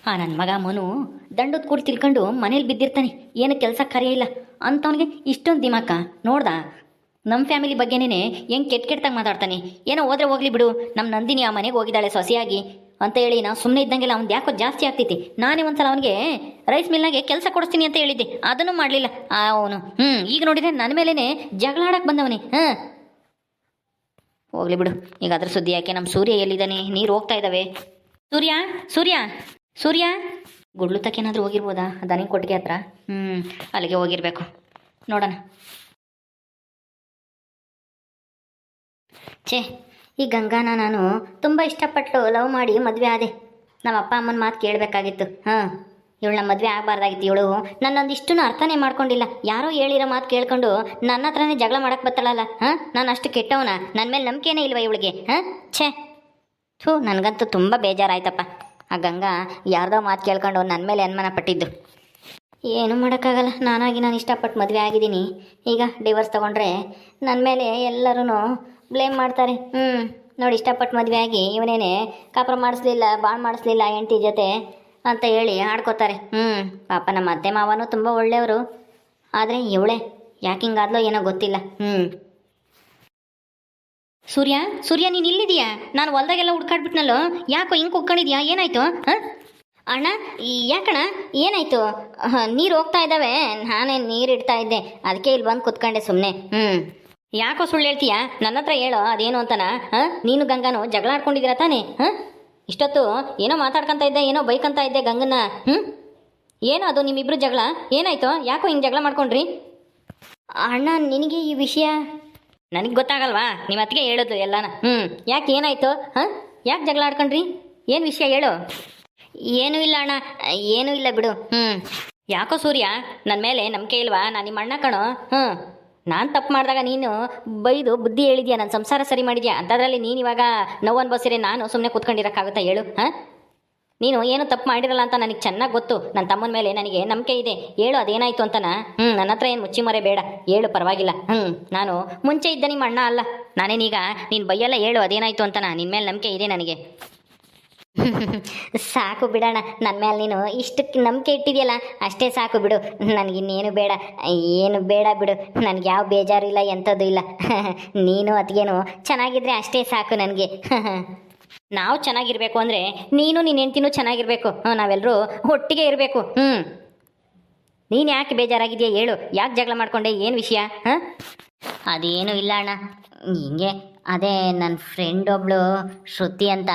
ನನ್ನ ಮಗ ಮನು ದಂಡದ ಕೂಡ ತಿಳ್ಕೊಂಡು ಮನೇಲಿ ಬಿದ್ದಿರ್ತಾನೆ, ಏನು ಕೆಲಸ ಕರೆಯಿಲ್ಲ ಅಂಥವ್ನಿಗೆ ಇಷ್ಟೊಂದು ದಿಮಾಕ ನೋಡ್ದ. ನಮ್ಮ ಫ್ಯಾಮಿಲಿ ಬಗ್ಗೆನೇ ಹೆಂಗೆ ಕೆಟ್ಟಾಗಿ ಮಾತಾಡ್ತಾನೆ. ಏನೋ ಹೋದ್ರೆ ಹೋಗ್ಲಿ ಬಿಡು, ನಮ್ಮ ನಂದಿನಿ ಆ ಮನೆಗೆ ಹೋಗಿದ್ದಾಳೆ ಸೊಸೆಯಾಗಿ ಅಂತ ಹೇಳಿ ನಾವು ಸುಮ್ಮನೆ ಇದ್ದಂಗೆಲ್ಲ ಅವ್ನು ಯಾಕೋ ಜಾಸ್ತಿ ಆಗ್ತೈತಿ. ನಾನೇ ಒಂದ್ಸಲ ಅವನಿಗೆ ರೈಸ್ ಮಿಲ್ನಾಗೆ ಕೆಲಸ ಕೊಡಿಸ್ತೀನಿ ಅಂತ ಹೇಳಿದ್ದೆ, ಅದನ್ನು ಮಾಡಲಿಲ್ಲ ಅವನು. ಈಗ ನೋಡಿದ್ರೆ ನನ್ನ ಮೇಲೇ ಜಗಳ ಆಡಕ್ಕೆ ಬಂದವನೇ. ಹೋಗ್ಲಿ ಬಿಡು, ಈಗ ಅದ್ರ ಸುದ್ದಿ ಯಾಕೆ. ನಮ್ಮ ಸೂರ್ಯ ಎಲ್ಲಿದ್ದಾನೆ? ನೀರು ಹೋಗ್ತಾ ಇದ್ದಾವೆ. ಸೂರ್ಯ ಸೂರ್ಯ ಸೂರ್ಯ ಗುಡ್ಲು ತಕ್ಕೇನಾದರೂ ಹೋಗಿರ್ಬೋದಾ ದನಿ ಕೊಟ್ಟಿಗೆ ಹತ್ರ? ಅಲ್ಲಿಗೆ ಹೋಗಿರ್ಬೇಕು, ನೋಡೋಣ. ಛೇ, ಈ ಗಂಗಾನ ನಾನು ತುಂಬ ಇಷ್ಟಪಟ್ಟು ಲವ್ ಮಾಡಿ ಮದುವೆ ಆದೆ. ನಮ್ಮ ಅಪ್ಪ ಅಮ್ಮನ ಮಾತು ಕೇಳಬೇಕಾಗಿತ್ತು. ಇವಳನ್ನ ಮದುವೆ ಆಗಬಾರ್ದಾಗಿತ್ತು. ಇವಳು ನನ್ನೊಂದಿಷ್ಟು ಅರ್ಥನೇ ಮಾಡ್ಕೊಂಡಿಲ್ಲ. ಯಾರೋ ಹೇಳಿರೋ ಮಾತು ಕೇಳ್ಕೊಂಡು ನನ್ನ ಹತ್ರನೇ ಜಗಳ ಮಾಡಕ್ಕೆ ಬರ್ತಾಳಲ್ಲ. ನಾನು ಅಷ್ಟು ಕೆಟ್ಟವನ? ನನ್ನ ಮೇಲೆ ನಂಬಿಕೆನೇ ಇಲ್ವ ಇವಳಿಗೆ? ಛೇ, ನನಗಂತೂ ತುಂಬ ಬೇಜಾರಾಯ್ತಪ್ಪ. ಆ ಗಂಗಾ ಯಾರ್ದೋ ಮಾತು ಕೇಳ್ಕೊಂಡು ನನ್ನ ಮೇಲೆ ಅನುಮಾನ ಪಟ್ಟಿದ್ದು. ಏನೂ ಮಾಡೋಕ್ಕಾಗಲ್ಲ, ನಾನು ಇಷ್ಟಪಟ್ಟು ಮದುವೆ ಆಗಿದ್ದೀನಿ. ಈಗ ಡಿವೋರ್ಸ್ ತೊಗೊಂಡ್ರೆ ನನ್ನ ಮೇಲೆ ಎಲ್ಲರೂ ಬ್ಲೇಮ್ ಮಾಡ್ತಾರೆ. ನೋಡಿ, ಇಷ್ಟಪಟ್ಟು ಮದುವೆ ಆಗಿ ಇವನೇನೆ ಕಾಪುರ ಮಾಡಿಸ್ಲಿಲ್ಲ, ಬಾಳ್ ಮಾಡಿಸ್ಲಿಲ್ಲ ಹೆಂಡತಿ ಜೊತೆ ಅಂತ ಹೇಳಿ ಆಡ್ಕೋತಾರೆ. ಪಾಪ ನಮ್ಮ ಅತ್ತೆ ಮಾವನೂ ತುಂಬ ಒಳ್ಳೆಯವರು. ಆದರೆ ಇವಳೆ ಯಾಕೆ ಹಿಂಗಾದ್ಲೋ ಏನೋ ಗೊತ್ತಿಲ್ಲ. ಸೂರ್ಯ ಸೂರ್ಯ ನೀನು ಇಲ್ಲಿದೆಯಾ? ನಾನು ಹೊಲ್ದಾಗೆಲ್ಲ ಹುಡ್ಕಾಡ್ಬಿಟ್ನಲ್ಲೋ, ಯಾಕೋ ಹಿಂಗೆ ಕುಕ್ಕೊಂಡಿದ್ಯಾ? ಏನಾಯ್ತು? ಅಣ್ಣ ಯಾಕಣ್ಣ ಏನಾಯ್ತು? ನೀರು ಹೋಗ್ತಾ ಇದ್ದಾವೆ, ನಾನೇ ನೀರು ಇಡ್ತಾ ಇದ್ದೆ, ಅದಕ್ಕೆ ಇಲ್ಲಿ ಬಂದು ಕುತ್ಕೊಂಡೆ ಸುಮ್ಮನೆ. ಯಾಕೋ ಸುಳ್ಳು ಹೇಳ್ತೀಯಾ? ನನ್ನ ಹತ್ರ ಹೇಳೋ ಅದೇನು ಅಂತನ. ನೀನು ಗಂಗಾನು ಜಗಳ ಆಡ್ಕೊಂಡಿದ್ದೀರಾ ತಾನೇ? ಇಷ್ಟೊತ್ತು ಏನೋ ಮಾತಾಡ್ಕೊಂತ ಇದ್ದೆ, ಏನೋ ಬೈಕಂತ ಇದ್ದೆ ಗಂಗನ್ನ. ಏನೋ ಅದು ನಿಮ್ಮಿಬ್ರು ಜಗಳ? ಏನಾಯ್ತು? ಯಾಕೋ ಹಿಂಗೆ ಜಗಳ ಮಾಡ್ಕೊಂಡ್ರಿ? ಅಣ್ಣ ನಿನಗೆ ಈ ವಿಷಯ ನನಗೆ ಗೊತ್ತಾಗಲ್ವಾ? ನಿಮ್ಮ ಅತ್ತಿಗೆ ಹೇಳೋದು ಎಲ್ಲಾನ. ಯಾಕೆ ಏನಾಯ್ತು? ಯಾಕೆ ಜಗಳ ಆಡ್ಕೊಂಡ್ರಿ? ಏನು ವಿಷಯ ಹೇಳು. ಏನೂ ಇಲ್ಲ ಅಣ್ಣ, ಏನೂ ಇಲ್ಲ ಬಿಡು. ಯಾಕೋ ಸೂರ್ಯ ನನ್ನ ಮೇಲೆ ನಂಬಿಕೆ ಇಲ್ವಾ? ನಾನು ನಿಮ್ಮ ಅಣ್ಣ ಕಣೋ. ನಾನು ತಪ್ಪು ಮಾಡಿದಾಗ ನೀನು ಬೈದು ಬುದ್ಧಿ ಹೇಳಿದ್ಯಾ, ನನ್ನ ಸಂಸಾರ ಸರಿ ಮಾಡಿದ್ಯಾ. ಅಂಥದ್ರಲ್ಲಿ ನೀನು ಇವಾಗ ನೋವು ಅನ್ಭವಿಸಿದ್ರೆ ನಾನು ಸುಮ್ಮನೆ ಕೂತ್ಕೊಂಡಿರೋಕ್ಕಾಗುತ್ತಾ ಹೇಳು? ನೀನು ಏನು ತಪ್ಪು ಮಾಡಿರಲ್ಲ ಅಂತ ನನಗೆ ಚೆನ್ನಾಗಿ ಗೊತ್ತು. ನನ್ನ ತಮ್ಮನ ಮೇಲೆ ನನಗೆ ನಂಬಿಕೆ ಇದೆ. ಹೇಳು ಅದೇನಾಯ್ತು ಅಂತನ. ನನ್ನ ಹತ್ರ ಏನು ಮುಚ್ಚಿ ಮರೆ ಬೇಡ, ಹೇಳು ಪರವಾಗಿಲ್ಲ. ನಾನು ಮುಂಚೆ ಇದ್ದ ನಿಮ್ಮ ಅಣ್ಣ ಅಲ್ಲ, ನಾನೇನೀಗ ನೀನು ಬೈಯಲ್ಲ. ಹೇಳು ಅದೇನಾಯ್ತು ಅಂತನ, ನಿನ್ನ ಮೇಲೆ ನಂಬಿಕೆ ಇದೆ ನನಗೆ. ಸಾಕು ಬಿಡೋಣ, ನನ್ನ ಮೇಲೆ ನೀನು ಇಷ್ಟಕ್ಕೆ ನಂಬಿಕೆ ಇಟ್ಟಿದೆಯಲ್ಲ ಅಷ್ಟೇ ಸಾಕು ಬಿಡು. ನನಗಿನ್ನೇನು ಬೇಡ, ಏನು ಬೇಡ ಬಿಡು. ನನಗೆ ಯಾವ ಬೇಜಾರು ಇಲ್ಲ, ಎಂಥದ್ದು ಇಲ್ಲ. ನೀನು ಅತ್ತಿಗೇನು ಚೆನ್ನಾಗಿದ್ರೆ ಅಷ್ಟೇ ಸಾಕು ನನಗೆ. ನಾವು ಚೆನ್ನಾಗಿರ್ಬೇಕು ಅಂದರೆ ನೀನು ನಿನ್ನ ಹೆಂಡ್ತಿನೂ ಚೆನ್ನಾಗಿರ್ಬೇಕು. ನಾವೆಲ್ಲರೂ ಒಟ್ಟಿಗೆ ಇರಬೇಕು. ನೀನು ಯಾಕೆ ಬೇಜಾರಾಗಿದೆಯಾ ಹೇಳು? ಯಾಕೆ ಜಗಳ ಮಾಡ್ಕೊಂಡೆ? ಏನು ವಿಷಯ? ಅದೇನು ಇಲ್ಲ ಅಣ್ಣ, ಹಿಂಗೆ ಅದೇ ನನ್ನ ಫ್ರೆಂಡ್ ಒಬ್ಳು ಶ್ರುತಿ ಅಂತ,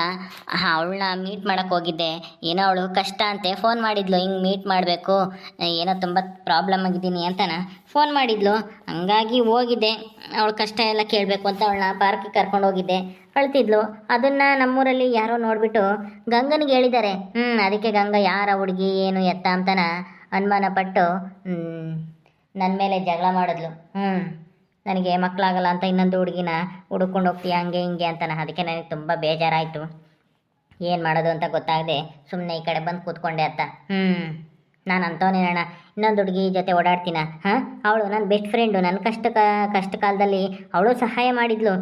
ಅವಳನ್ನ ಮೀಟ್ ಮಾಡೋಕ್ಕೆ ಹೋಗಿದ್ದೆ. ಏನೋ ಅವಳು ಕಷ್ಟ ಅಂತೆ ಫೋನ್ ಮಾಡಿದ್ಲು, ಹಿಂಗೆ ಮೀಟ್ ಮಾಡಬೇಕು, ಏನೋ ತುಂಬ ಪ್ರಾಬ್ಲಮ್ ಆಗಿದ್ದೀನಿ ಅಂತನ ಫೋನ್ ಮಾಡಿದ್ಲು. ಹಂಗಾಗಿ ಹೋಗಿದ್ದೆ, ಅವಳ ಕಷ್ಟ ಎಲ್ಲ ಕೇಳಬೇಕು ಅಂತ ಅವಳನ್ನ ಪಾರ್ಕಿಗೆ ಕರ್ಕೊಂಡು ಹೋಗಿದ್ದೆ. ಅಳ್ತಿದ್ಲು. ಅದನ್ನು ನಮ್ಮೂರಲ್ಲಿ ಯಾರೋ ನೋಡಿಬಿಟ್ಟು ಗಂಗನಿಗೆ ಹೇಳಿದ್ದಾರೆ. ಅದಕ್ಕೆ ಗಂಗಾ ಯಾರ ಹುಡುಗಿ ಏನು ಎತ್ತ ಅಂತನ ಅನುಮಾನ ಪಟ್ಟು ನನ್ನ ಮೇಲೆ ಜಗಳ ಮಾಡಿದ್ಲು. ನನಗೆ ಮಕ್ಕಳಾಗಲ್ಲ ಅಂತ ಇನ್ನೊಂದು ಹುಡುಗಿನ ಹುಡ್ಕೊಂಡು ಹೋಗ್ತೀಯ ಹಂಗೆ ಹಿಂಗೆ ಅಂತಾನೆ. ಅದಕ್ಕೆ ನನಗೆ ತುಂಬ ಬೇಜಾರಾಯಿತು. ಏನು ಮಾಡೋದು ಅಂತ ಗೊತ್ತಾಗದೆ ಸುಮ್ಮನೆ ಈ ಕಡೆ ಬಂದು ಕೂತ್ಕೊಂಡೆ ಅತ್ತ. ನಾನು ಅಂಥವನೇನಣ್ಣ, ಇನ್ನೊಂದು ಹುಡುಗಿ ಜೊತೆ ಓಡಾಡ್ತೀನ? ಅವಳು ನನ್ನ ಬೆಸ್ಟ್ ಫ್ರೆಂಡು. ನನ್ನ ಕಷ್ಟ ಕಾಲದಲ್ಲಿ ಅವಳು ಸಹಾಯ ಮಾಡಿದ್ಲು.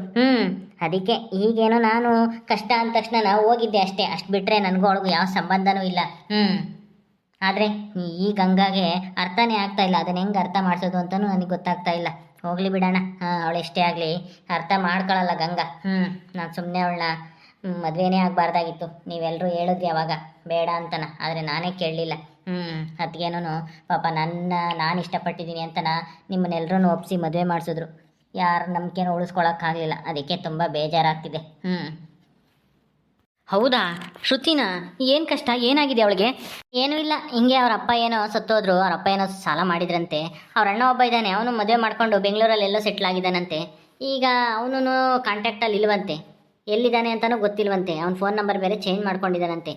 ಅದಕ್ಕೆ ಈಗೇನೋ ನಾನು ಕಷ್ಟ ಅಂದ ತಕ್ಷಣ ನಾವು ಹೋಗಿದ್ದೆ ಅಷ್ಟೇ. ಅಷ್ಟು ಬಿಟ್ಟರೆ ನನಗೂ ಅವಳಿಗೂ ಯಾವ ಸಂಬಂಧನೂ ಇಲ್ಲ. ಆದರೆ ಈ ಗಂಗಾಗೆ ಅರ್ಥನೇ ಆಗ್ತಾಯಿಲ್ಲ. ಅದನ್ನು ಹೆಂಗೆ ಅರ್ಥ ಮಾಡಿಸೋದು ಅಂತಲೂ ನನಗೆ ಗೊತ್ತಾಗ್ತಾ ಇಲ್ಲ. ಹೋಗಲಿ ಬಿಡೋಣ, ಅವಳೆಷ್ಟೇ ಆಗಲಿ ಅರ್ಥ ಮಾಡ್ಕೊಳ್ಳಲ್ಲ ಗಂಗಾ. ನಾನು ಸುಮ್ಮನೆ ಅವಳನ್ನ ಮದುವೆನೇ ಆಗಬಾರ್ದಾಗಿತ್ತು. ನೀವೆಲ್ಲರೂ ಹೇಳಿದ್ರಿ ಅವಾಗ ಬೇಡ ಅಂತನ, ಆದರೆ ನಾನೇ ಕೇಳಲಿಲ್ಲ. ಅದಕ್ಕೇನೂ ಪಾಪ ನಾನು ಇಷ್ಟಪಟ್ಟಿದ್ದೀನಿ ಅಂತನ ನಿಮ್ಮನ್ನೆಲ್ಲರೂ ಒಪ್ಪಿಸಿ ಮದುವೆ ಮಾಡಿಸಿದ್ರು. ಯಾರ ನಂಬಿಕೆನೂ ಉಳಿಸ್ಕೊಳಕ್ಕಾಗಲಿಲ್ಲ. ಅದಕ್ಕೆ ತುಂಬ ಬೇಜಾರಾಗ್ತಿದೆ. ಹೌದಾ ಶ್ರುತಿನ? ಏನು ಕಷ್ಟ? ಏನಾಗಿದೆ ಅವಳಿಗೆ? ಏನೂ ಇಲ್ಲ, ಹಿಂಗೆ ಅವ್ರ ಅಪ್ಪ ಏನೋ ಸತ್ತೋದ್ರು. ಅವ್ರ ಅಪ್ಪ ಏನೋ ಸಾಲ ಮಾಡಿದ್ರಂತೆ. ಅವ್ರ ಅಣ್ಣ ಒಬ್ಬ ಇದ್ದಾನೆ, ಅವನು ಮದುವೆ ಮಾಡ್ಕೊಂಡು ಬೆಂಗಳೂರಲ್ಲಿ ಎಲ್ಲೋ ಸೆಟ್ಲ್ ಆಗಿದ್ದಾನಂತೆ. ಈಗ ಅವನು ಕಾಂಟ್ಯಾಕ್ಟಲ್ಲಿ ಇಲ್ವಂತೆ, ಎಲ್ಲಿದ್ದಾನೆ ಅಂತಲೂ ಗೊತ್ತಿಲ್ವಂತೆ. ಅವ್ನ ಫೋನ್ ನಂಬರ್ ಬೇರೆ ಚೇಂಜ್ ಮಾಡ್ಕೊಂಡಿದ್ದಾನಂತೆ.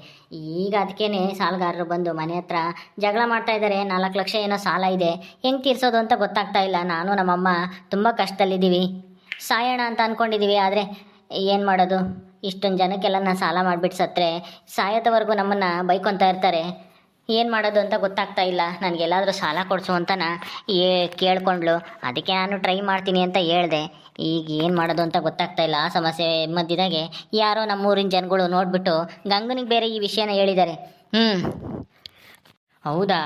ಈಗ ಅದಕ್ಕೇ ಸಾಲಗಾರರು ಬಂದು ಮನೆ ಹತ್ರ ಜಗಳ ಮಾಡ್ತಾ ಇದ್ದಾರೆ. 4 ಲಕ್ಷ ಏನೋ ಸಾಲ ಇದೆ, ಹೆಂಗೆ ತೀರ್ಸೋದು ಅಂತ ಗೊತ್ತಾಗ್ತಾ ಇಲ್ಲ. ನಾನು ನಮ್ಮಮ್ಮ ತುಂಬ ಕಷ್ಟದಲ್ಲಿದ್ದೀವಿ, ಸಾಯೋಣ ಅಂತ ಅಂದ್ಕೊಂಡಿದ್ದೀವಿ. ಆದರೆ ಏನು ಮಾಡೋದು? ಇಷ್ಟೊಂದು ಜನಕ್ಕೆಲ್ಲ ನಾನು ಸಾಲ ಮಾಡಿಬಿಟ್ಟು ಸತ್ತರೆ ಸಾಯೋದವರೆಗೂ ನಮ್ಮನ್ನು ಬೈಕೊತಾ ಇರ್ತಾರೆ. ಏನು ಮಾಡೋದು ಅಂತ ಗೊತ್ತಾಗ್ತಾ ಇಲ್ಲ. ನನಗೆಲ್ಲಾದರೂ ಸಾಲ ಕೊಡಿಸು ಅಂತನ ಕೇಳ್ಕೊಂಡ್ಳು. ಅದಕ್ಕೆ ನಾನು ಟ್ರೈ ಮಾಡ್ತೀನಿ ಅಂತ ಹೇಳಿದೆ. ಈಗ ಏನು ಮಾಡೋದು ಅಂತ ಗೊತ್ತಾಗ್ತಾ ಇಲ್ಲ. ಆ ಸಮಸ್ಯೆ ಮಧ್ಯದಾಗೆ ಯಾರೋ ನಮ್ಮೂರಿನ ಜನಗಳು ನೋಡಿಬಿಟ್ಟು ಗಂಗನಿಗೆ ಬೇರೆ ಈ ವಿಷಯನ ಹೇಳಿದ್ದಾರೆ. ಹೌದಾ,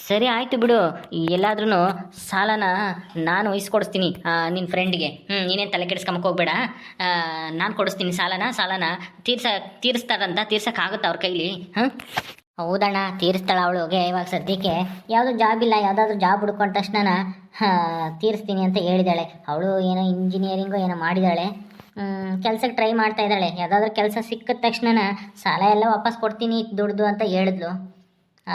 ಸರಿ ಆಯಿತು ಬಿಡು. ಎಲ್ಲಾದ್ರೂ ಸಾಲನ ನಾನು ಇಸ್ಕೊಡಿಸ್ತೀನಿ ನಿನ್ನ ಫ್ರೆಂಡ್ಗೆ. ನೀನೇನು ತಲೆ ಕೆಡಿಸ್ಕೊಂಬಕ್ಕೆ ಹೋಗ್ಬೇಡ. ನಾನು ಕೊಡಿಸ್ತೀನಿ ಸಾಲನ ತೀರಿಸ್ತಾರಂತ. ತೀರ್ಸೋಕ್ಕಾಗುತ್ತಾ ಅವ್ರ ಕೈಲಿ? ಹೌದಣ್ಣ, ತೀರಿಸ್ತಾಳ ಅವಳಿಗೆ. ಇವಾಗ ಸದ್ಯಕ್ಕೆ ಯಾವುದೂ ಜಾಬ್ ಇಲ್ಲ. ಯಾವುದಾದ್ರೂ ಜಾಬ್ ಹುಡ್ಕೊಂಡ ತಕ್ಷಣ ತೀರಿಸ್ತೀನಿ ಅಂತ ಹೇಳಿದಾಳೆ. ಅವಳು ಏನೋ ಇಂಜಿನಿಯರಿಂಗು ಏನೋ ಮಾಡಿದಾಳೆ. ಕೆಲ್ಸಕ್ಕೆ ಟ್ರೈ ಮಾಡ್ತಾ ಇದ್ದಾಳೆ. ಯಾವುದಾದ್ರೂ ಕೆಲಸ ಸಿಕ್ಕಿದ ತಕ್ಷಣ ಸಾಲ ಎಲ್ಲ ವಾಪಸ್ ಕೊಡ್ತೀನಿ ದುಡ್ದು ಅಂತ ಹೇಳಿದ್ಲು.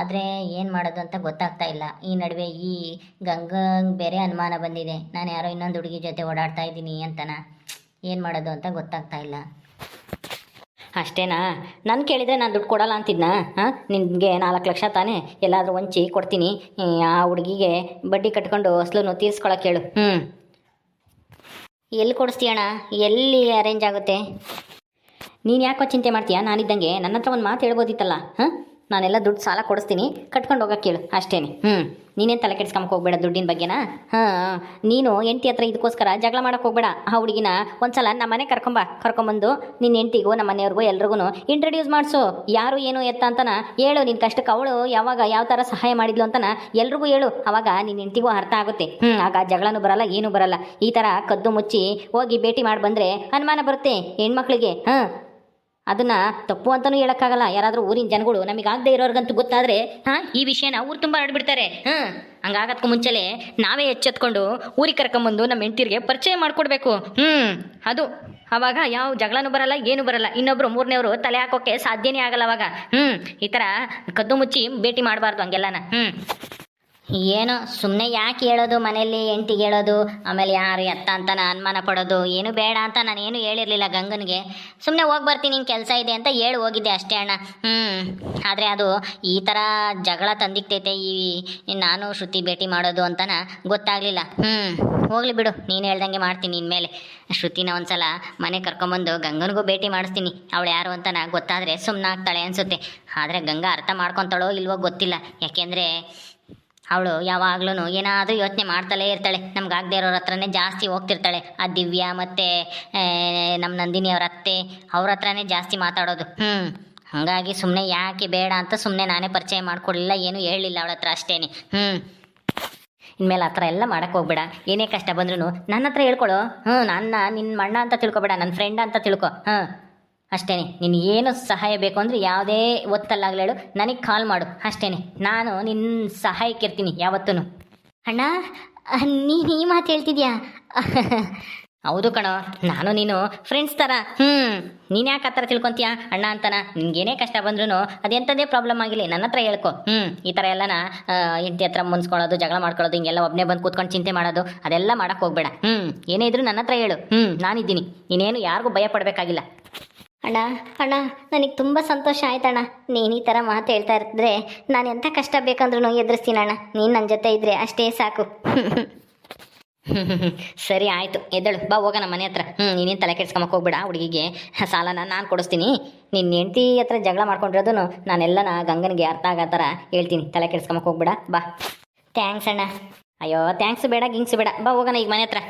ಆದರೆ ಏನು ಮಾಡೋದು ಅಂತ ಗೊತ್ತಾಗ್ತಾ ಇಲ್ಲ. ಈ ನಡುವೆ ಈ ಗಂಗಂಗೆ ಬೇರೆ ಅನುಮಾನ ಬಂದಿದೆ. ನಾನು ಯಾರೋ ಇನ್ನೊಂದು ಹುಡುಗಿ ಜೊತೆ ಓಡಾಡ್ತಾ ಇದ್ದೀನಿ ಅಂತನ. ಏನು ಮಾಡೋದು ಅಂತ ಗೊತ್ತಾಗ್ತಾ ಇಲ್ಲ. ಅಷ್ಟೇನಾ? ನಾನು ಕೇಳಿದರೆ ನಾನು ದುಡ್ಡು ಕೊಡಲ್ಲ ಅಂತಿದ್ನಾ? ನಿನಗೆ 4 ಲಕ್ಷ ತಾನೇ, ಎಲ್ಲಾದರೂ ವಂಚಿ ಕೊಡ್ತೀನಿ. ಆ ಹುಡುಗಿಗೆ ಬಡ್ಡಿ ಕಟ್ಕೊಂಡು ಅಸಲು ತೀರಿಸ್ಕೊಳಕ್ಕೆ ಹೇಳು. ಎಲ್ಲಿ ಕೊಡಿಸ್ತೀಯಣ್ಣ? ಎಲ್ಲಿ ಅರೇಂಜ್ ಆಗುತ್ತೆ? ನೀನು ಯಾಕೋ ಚಿಂತೆ ಮಾಡ್ತೀಯಾ? ನಾನಿದ್ದಂಗೆ ನನ್ನ ಹತ್ರ ಒಂದು ಮಾತು ಹೇಳ್ಬೋದಿತ್ತಲ್ಲ. ನಾನೆಲ್ಲ ದುಡ್ಡು ಸಾಲ ಕೊಡಿಸ್ತೀನಿ, ಕಟ್ಕೊಂಡು ಹೋಗಕ್ಕೆ ಕೇಳು ಅಷ್ಟೇನೆ. ನೀನೇನು ತಲೆ ಕೆಡ್ಸ್ಕೊಂಬಕ್ಕೆ ಹೋಗ್ಬೇಡ ದುಡ್ಡಿನ ಬಗ್ಗೆನಾ. ನೀನು ಹೆಂಡ್ತಿ ಹತ್ರ ಇದಕ್ಕೋಸ್ಕರ ಜಗಳ ಮಾಡೋಕ್ಕೆ ಹೋಗ್ಬೇಡ. ಆ ಹುಡುಗಿನ ಒಂದ್ಸಲ ನಮ್ಮ ಮನೆ ಕರ್ಕೊಂಬಂದು ನಿನ್ನ ಹೆಂಡ್ತಿಗೂ ನಮ್ಮ ಮನೆಯವ್ರಿಗೂ ಎಲ್ರಿಗೂ ಇಂಟ್ರಡ್ಯೂಸ್ ಮಾಡಿಸು. ಯಾರು ಏನು ಎತ್ತ ಅಂತನ ಹೇಳು. ನಿನ್ನ ಕಷ್ಟಕ್ಕೆ ಅವಳು ಯಾವಾಗ ಯಾವ ಥರ ಸಹಾಯ ಮಾಡಿದ್ಲು ಅಂತನ ಎಲ್ರಿಗೂ ಹೇಳು. ಆವಾಗ ನಿನ್ನ ಹೆಂಡ್ತಿಗೂ ಅರ್ಥ ಆಗುತ್ತೆ. ಆಗ ಜಗಳನೂ ಬರಲ್ಲ, ಏನೂ ಬರಲ್ಲ. ಈ ಥರ ಕದ್ದು ಮುಚ್ಚಿ ಹೋಗಿ ಭೇಟಿ ಮಾಡಿ ಬಂದರೆ ಅನುಮಾನ ಬರುತ್ತೆ ಹೆಣ್ಮಕ್ಳಿಗೆ. ಅದನ್ನು ತಪ್ಪು ಅಂತಲೂ ಹೇಳೋಕ್ಕಾಗಲ್ಲ. ಯಾರಾದರೂ ಊರಿನ ಜನಗಳು ನಮಗಾಗದೇ ಇರೋರ್ಗಂತೂ ಗೊತ್ತಾದರೆ ಈ ವಿಷಯನ ಊರು ತುಂಬ ಹರಡ್ಬಿಡ್ತಾರೆ. ಹಂಗಾಗತ್ಕೊ ಮುಂಚೆಲೆ ನಾವೇ ಎಚ್ಚೆತ್ಕೊಂಡು ಊರಿಗೆ ಕರ್ಕೊಂಬಂದು ನಮ್ಮ ಹೆಂಡ್ತಿರಿಗೆ ಪರಿಚಯ ಮಾಡಿಕೊಡ್ಬೇಕು. ಅದು ಆವಾಗ ಯಾವ ಜಗಳನೂ ಬರಲ್ಲ, ಏನೂ ಬರಲ್ಲ. ಇನ್ನೊಬ್ರು ಮೂರನೇವರು ತಲೆ ಹಾಕೋಕ್ಕೆ ಸಾಧ್ಯನೇ ಆಗಲ್ಲ ಅವಾಗ. ಈ ಥರ ಕದ್ದು ಮುಚ್ಚಿ ಭೇಟಿ ಮಾಡಬಾರ್ದು ಹಂಗೆಲ್ಲನ. ಏನೋ ಸುಮ್ಮನೆ ಯಾಕೆ ಹೇಳೋದು, ಮನೆಯಲ್ಲಿ ಹೆಂಡ್ತಿಗೆ ಹೇಳೋದು, ಆಮೇಲೆ ಯಾರು ಎತ್ತ ಅಂತ ಅನುಮಾನ ಪಡೋದು, ಏನು ಬೇಡ ಅಂತ ನಾನೇನು ಹೇಳಿರಲಿಲ್ಲ ಗಂಗನಿಗೆ. ಸುಮ್ಮನೆ ಹೋಗಿ ಬರ್ತೀನಿ, ನಿಂಗೆ ಕೆಲಸ ಇದೆ ಅಂತ ಹೇಳಿ ಹೋಗಿದ್ದೆ ಅಷ್ಟೇ ಅಣ್ಣ. ಆದರೆ ಅದು ಈ ಥರ ಜಗಳ ತಂದಿಕ್ತೈತೆ ಈ ನಾನು ಶ್ರುತಿ ಭೇಟಿ ಮಾಡೋದು ಅಂತನ ಗೊತ್ತಾಗಲಿಲ್ಲ. ಹೋಗಲಿ ಬಿಡು, ನೀನು ಹೇಳ್ದಂಗೆ ಮಾಡ್ತೀನಿ. ಇನ್ಮೇಲೆ ಶ್ರುತಿನ ಒಂದ್ಸಲ ಮನೆ ಕರ್ಕೊಂಬಂದು ಗಂಗನಿಗೂ ಭೇಟಿ ಮಾಡಿಸ್ತೀನಿ. ಅವಳು ಯಾರು ಅಂತನ ಗೊತ್ತಾದರೆ ಸುಮ್ಮನಾಗ್ತಾಳೆ ಅನಿಸುತ್ತೆ. ಆದರೆ ಗಂಗಾ ಅರ್ಥ ಮಾಡ್ಕೊತಾಳೋ ಇಲ್ವೋ ಗೊತ್ತಿಲ್ಲ. ಯಾಕೆಂದರೆ ಅವಳು ಯಾವಾಗ್ಲೂ ಏನಾದರೂ ಯೋಚನೆ ಮಾಡ್ತಲೇ ಇರ್ತಾಳೆ. ನಮ್ಗಾಗದೇ ಇರೋರ ಹತ್ರನೇ ಜಾಸ್ತಿ ಹೋಗ್ತಿರ್ತಾಳೆ. ಆ ದಿವ್ಯಾ ಮತ್ತು ನಮ್ಮ ನಂದಿನಿ ಅವ್ರ ಅತ್ತೆ ಅವ್ರ ಹತ್ರನೇ ಜಾಸ್ತಿ ಮಾತಾಡೋದು. ಹಾಗಾಗಿ ಸುಮ್ಮನೆ ಯಾಕೆ ಬೇಡ ಅಂತ ಸುಮ್ಮನೆ ನಾನೇ ಪರಿಚಯ ಮಾಡಿಕೊಡ್ಲಿಲ್ಲ, ಏನೂ ಹೇಳಲಿಲ್ಲ ಅವಳ ಹತ್ರ ಅಷ್ಟೇನೆ. ಇನ್ಮೇಲೆ ಆ ಥರ ಎಲ್ಲ ಮಾಡೋಕ್ಕೆ ಹೋಗ್ಬೇಡ. ಏನೇ ಕಷ್ಟ ಬಂದ್ರೂ ನನ್ನ ಹತ್ರ ಹೇಳ್ಕೊಳು. ನಿನ್ನ ಮಣ್ಣ ಅಂತ ತಿಳ್ಕೊಬೇಡ, ನನ್ನ ಫ್ರೆಂಡ್ ಅಂತ ತಿಳ್ಕೊ. ಅಷ್ಟೇ. ನಿನಗೇನು ಸಹಾಯ ಬೇಕು ಅಂದರೆ ಯಾವುದೇ ಒತ್ತಲ್ಲಾಗಲೇಳು, ನನಗೆ ಕಾಲ್ ಮಾಡು ಅಷ್ಟೇ. ನಾನು ನಿನ್ನ ಸಹಾಯಕ್ಕಿರ್ತೀನಿ ಯಾವತ್ತೂ. ಅಣ್ಣ, ನೀನು ಈ ಮಾತು ಹೇಳ್ತಿದ್ಯಾ? ಹೌದು ಕಣೋ, ನಾನು ನೀನು ಫ್ರೆಂಡ್ಸ್ ಥರ. ನೀನು ಯಾಕೆ ಆ ಥರ ತಿಳ್ಕೊತೀಯ ಅಣ್ಣ ಅಂತನ? ನಿನಗೇನೇ ಕಷ್ಟ ಬಂದ್ರೂ ಅದೆಂಥದ್ದೇ ಪ್ರಾಬ್ಲಮ್ ಆಗಿಲ್ಲ ನನ್ನ ಹತ್ರ ಹೇಳ್ಕೊ. ಈ ಥರ ಎಲ್ಲನ ಹೆಂಡತಿ ಹತ್ರ ಮುನ್ಸ್ಕೊಳ್ಳೋದು, ಜಗಳ ಮಾಡ್ಕೊಳ್ಳೋದು, ಹಿಂಗೆಲ್ಲ ಒಬ್ಬನೇ ಬಂದು ಕೂತ್ಕೊಂಡು ಚಿಂತೆ ಮಾಡೋದು ಅದೆಲ್ಲ ಮಾಡೋಕ್ಕೆ ಹೋಗ್ಬೇಡ. ಏನೇ ಇದ್ರೂ ನನ್ನ ಹತ್ರ ಹೇಳು. ನಾನಿದ್ದೀನಿ, ನೀನೇನು ಯಾರಿಗೂ ಭಯ ಪಡಬೇಕಾಗಿಲ್ಲ. ಅಣ್ಣ ನನಗೆ ತುಂಬ ಸಂತೋಷ ಆಯ್ತಣ್ಣ. ನೀನು ಈ ಥರ ಮಾತು ಹೇಳ್ತಾ ಇರ್ತಿದ್ರೆ ನಾನು ಎಂಥ ಕಷ್ಟ ಬೇಕಂದ್ರೂ ಎದುರಿಸ್ತೀನಣ್ಣ. ನೀನು ನನ್ನ ಜೊತೆ ಇದ್ದರೆ ಅಷ್ಟೇ ಸಾಕು. ಸರಿ ಆಯಿತು, ಎದ್ದಳು ಬಾ ಹೋಗೋಣ ಮನೆ ಹತ್ರ. ನೀನೇನು ತಲೆ ಕೆಡ್ಸ್ಕೊಂಬಕ್ಕೆ ಹೋಗ್ಬೇಡ. ಹುಡುಗಿಗೆ ಸಾಲನ ನಾನು ಕೊಡಿಸ್ತೀನಿ. ನಿನ್ನ ಹೆಂಡ್ತಿ ಹತ್ರ ಜಗಳ ಮಾಡ್ಕೊಂಡಿರೋದು ನಾನೆಲ್ಲನ ಗಂಗನಿಗೆ ಅರ್ಥ ಆಗೋ ಥರ ಹೇಳ್ತೀನಿ. ತಲೆ ಕೆಡ್ಸ್ಕೊಂಬಕ್ಕೆ ಹೋಗ್ಬೇಡ ಬಾ. ಥ್ಯಾಂಕ್ಸ್ ಅಣ್ಣ. ಅಯ್ಯೋ ಥ್ಯಾಂಕ್ಸ್ ಬೇಡ, ಗಿಂಗ್ಸ್ ಬೇಡ, ಬಾ ಹೋಗೋಣ ಈಗ ಮನೆ ಹತ್ರ.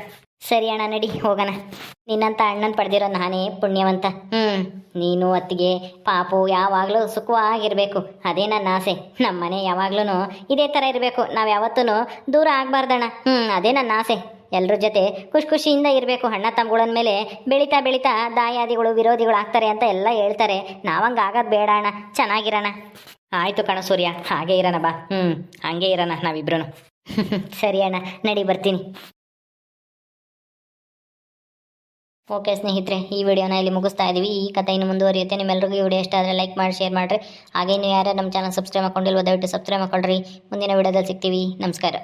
ಸರಿ ಅಣ್ಣ, ನಡಿ ಹೋಗೋಣ. ನಿನ್ನಂತ ಅಣ್ಣನ ಪಡೆದಿರೋ ನಾನೇ ಪುಣ್ಯವಂತ. ನೀನು ಅತ್ತಿಗೆ ಪಾಪು ಯಾವಾಗಲೂ ಸುಖವಾಗಿರಬೇಕು, ಅದೇ ನನ್ನ ಆಸೆ. ನಮ್ಮ ಮನೆ ಯಾವಾಗ್ಲೂ ಇದೇ ಥರ ಇರಬೇಕು. ನಾವು ಯಾವತ್ತೂ ದೂರ ಆಗಬಾರ್ದಣ್ಣ. ಅದೇ ನನ್ನ ಆಸೆ. ಎಲ್ಲರ ಜೊತೆ ಖುಷಿಯಿಂದ ಇರಬೇಕು. ಅಣ್ಣ ತಮ್ಮಗಳ ಮೇಲೆ ಬೆಳೀತಾ ಬೆಳೀತಾ ದಾಯಾದಿಗಳು ವಿರೋಧಿಗಳು ಆಗ್ತಾರೆ ಅಂತ ಎಲ್ಲ ಹೇಳ್ತಾರೆ. ನಾವಂಗೆ ಆಗೋದು ಬೇಡ ಅಣ್ಣ, ಚೆನ್ನಾಗಿರೋಣ. ಆಯಿತು ಕಣ ಸೂರ್ಯ, ಹಾಗೆ ಇರೋಣ ಬಾ. ಹಾಗೆ ಇರೋಣ ನಾವಿಬ್ರು. ಸರಿ ಅಣ್ಣ, ನಡಿ ಬರ್ತೀನಿ. ಓಕೆ ಸ್ನೇಹಿತರೆ, ಈ ವಿಡಿಯೋನ ಇಲ್ಲಿ ಮುಗಿಸ್ತಾ ಇದ್ದೀವಿ. ಈ ಕಥೆ ಇನ್ನು ಮುಂದುವರಿಯುತ್ತೆ. ನಿಮ್ಮೆಲ್ಲರಿಗೂ ಈ ವಿಡಿಯೋ ಇಷ್ಟ ಆದರೆ ಲೈಕ್ ಮಾಡಿ, ಶೇರ್ ಮಾಡಿರಿ. ಹಾಗೆ ನೀವು ಯಾರು ನಮ್ಮ ಚಾನಲ್ ಸಬ್ಸ್ಕ್ರೈಬ್ ಮಾಡ್ಕೊಂಡಿಲ್ವೋ ದಯವಿಟ್ಟು ಸಬ್ಸ್ಕ್ರೈಬ್ ಮಾಡ್ಕೊಳ್ರಿ. ಮುಂದಿನ ವಿಡಿಯೋದಲ್ಲಿ ಸಿಗ್ತೀವಿ. ನಮಸ್ಕಾರ.